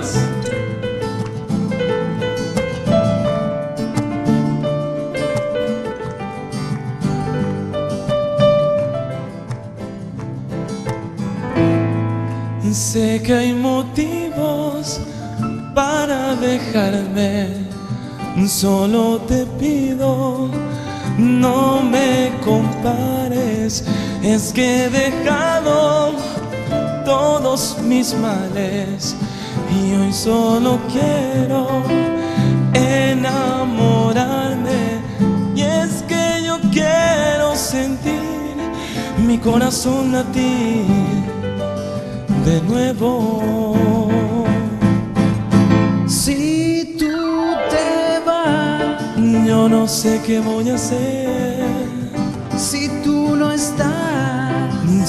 más. Sé que hay motivos para dejarme, solo te pido no me compares. Es que he dejado todos mis males y hoy solo quiero enamorarme. Y es que yo quiero sentir mi corazón latir de nuevo. Si tú te vas, yo no sé qué voy a hacer. Si tú no estás,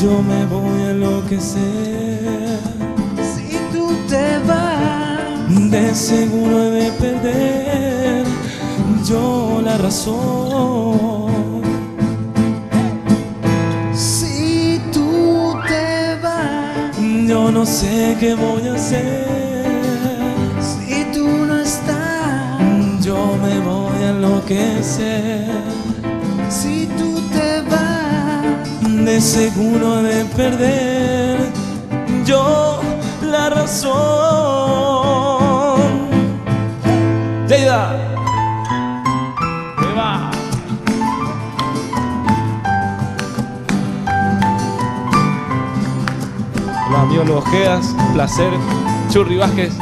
yo me voy a enloquecer. si tú te vas, de seguro he de perder yo la razón. si tú te vas, Yo no sé qué voy a hacer. si tú no estás, Yo me voy a enloquecer. si tú te vas, De seguro he de perder yo la razón. Lleida, ¡Te va! Los amigos Los Ojeas, un placer. Churri Vázquez.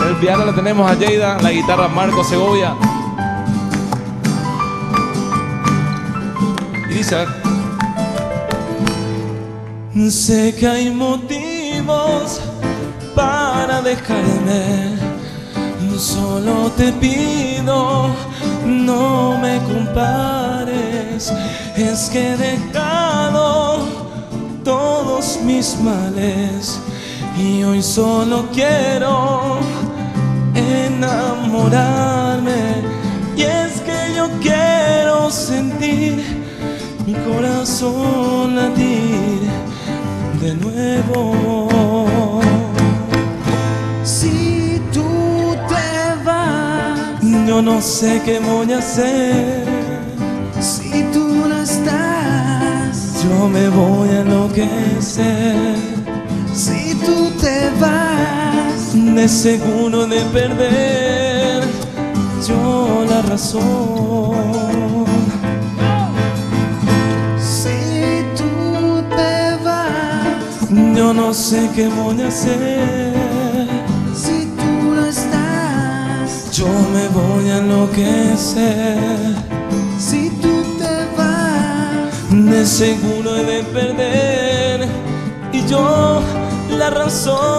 En el piano le tenemos a Lleida, la guitarra Marco Segovia. Y dice, a ver. sé que hay motivos para dejarme, solo te pido no me compares. Es que he dejado todos mis males y hoy solo quiero enamorarme. Y es que yo quiero sentir mi corazón latir de nuevo. si tú te vas, Yo no sé qué voy a hacer. si tú no estás, Yo me voy a enloquecer. si tú te vas, De seguro de perder yo la razón. si tú te vas, Yo no sé qué voy a hacer. si tú no estás, Yo me voy a enloquecer. si tú te vas, De seguro he de perder y yo la razón.